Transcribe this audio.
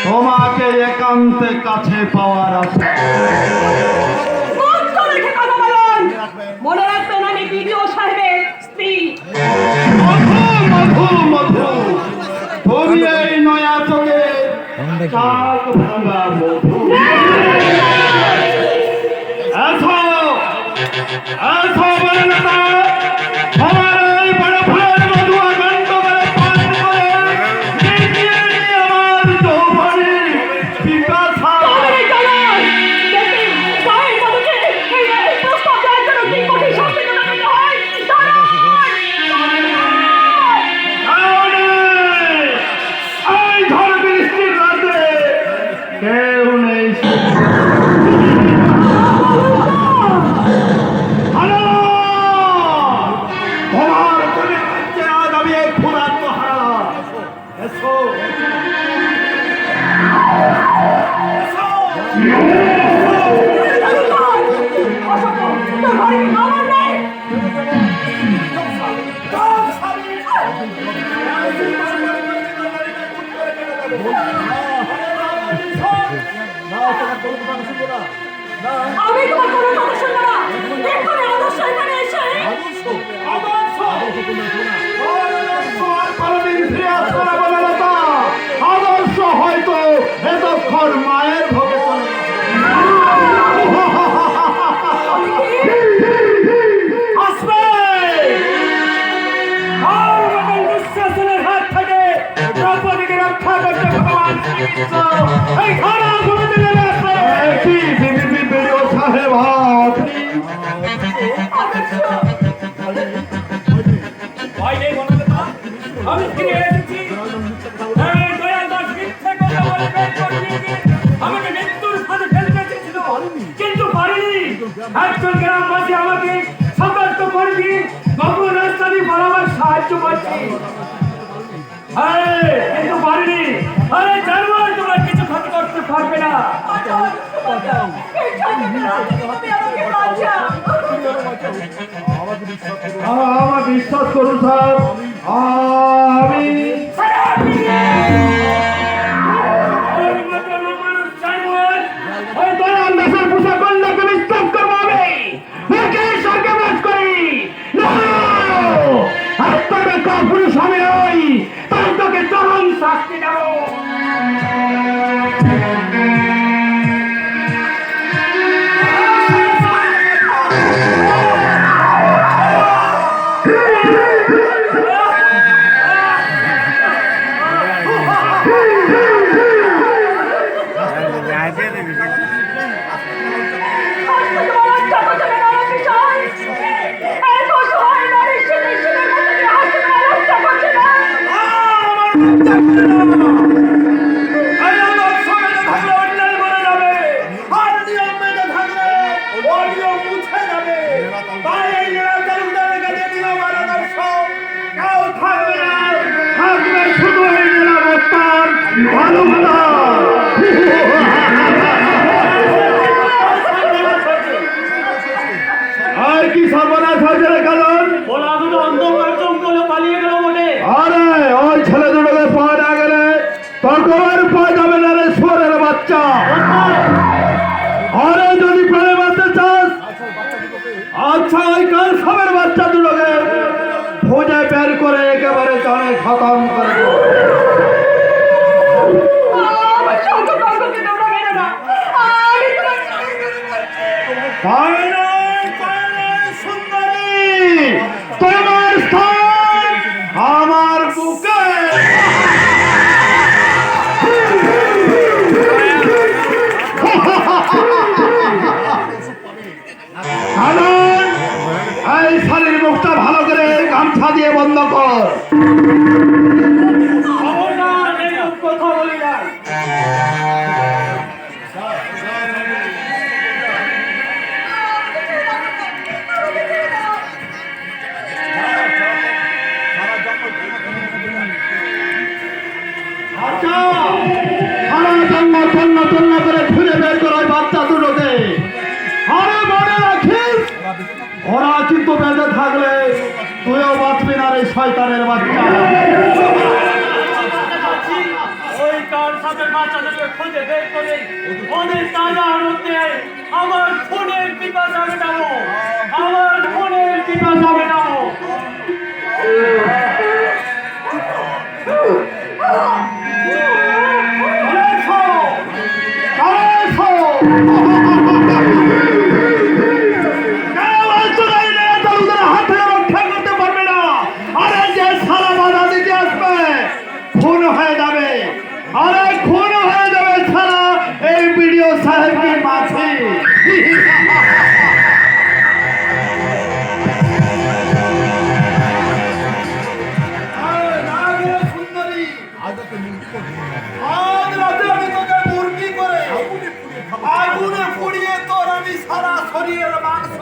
তোমাকে একান্তে কাছে পাওয়ার আছে। মনে রাখবেন আমি বিডিও সাহেবের স্ত্রী। মধু মধু তুমি এই নয়া চোখে চাক ভাঙা মধু। এসো এসো বলে নেতা, আমার এই বড় ফুলের মধু আগন্ত করে পান করে দেখিয়ে দিই আমার যৌবনে পিপাসা। কেউ নেই তোমার চলে যাচ্ছে আজ আমি এই ফুরাত মহারা। এসো আমি তোমার কোনো কথা শুনবো না। এক্ষুনি আদর্শ এখানে এসে আদর্শ হয়তো এতক্ষণ মায়ের ভোগে চলে আসবে। দুঃশাসনের হাত থেকে দ্রৌপদীকে রক্ষা করতে ভগবান শ্রীকৃষ্ণ এই ঘোড়া ভূমিতে নেমে আসবে। কি বিবিপি বিডিও সাহেব আপনি আমি ফিরে এসেছি। এই দয়াল দাস মিথ্যে কথা বলে বের করে দিয়ে আমাকে মৃত্যুর ফাঁদে ফেলতে চেয়েছিল, কিন্তু পারিনি। একজন গ্রামবাসী আমাকে সতর্ক করে দিয়ে গোপন রাস্তা দিয়ে বরাবর সাহায্য করছি, কিন্তু পারিনি। আরে জানোয়ার, তোমার কিছু ক্ষতি করতে পারবে না। আমার বিশ্বাস করুন স্যার, আমি পুরুষ আমি ওই তাই তোকে চরম শাস্তি দেব। আর কি সর্বনাশ হয়েছে রে কারণ ওরা দুটো অন্ধকার জঙ্গলে পালিয়ে গেল বটে। আরে ওই ছেলে দুটোকে পাওয়া না গেলে তখন পাওয়া যাবে না রে শুয়োরের বাচ্চা। আরে যদি প্রাণে বাঁচতে চাস, আচ্ছা ওই কাল সবের বাচ্চা দুটোকে খোঁজে বের করে একেবারে জানে খতম করে দেবো। তোমার স্থান আমার বুকে। এই শাড়ির মুখটা ভালো করে গামছা দিয়ে বন্ধ কর। কথা বলি না। ওরা কিন্তু বেঁচে থাকলে তুইও বাঁচবি না রে শয়তানের বাচ্চা। ওই কার সাথে বাচ্চাদেরকে খুঁজে বের করে ওদের তাজা হতে আমার ফোনের পিপাসা মেটাবো, আমার ফোনের পিপাসা মেটাবো। খুন হয়ে যাবে, আরে খুন হয়ে যাবে ছাড়া এই বিডিও সাহেব কি মাছি। সুন্দরী আজ রাতে আমি তোকে মুরগি করে আগুনে পুড়িয়ে তোর আমি সারা শরীরের মাংস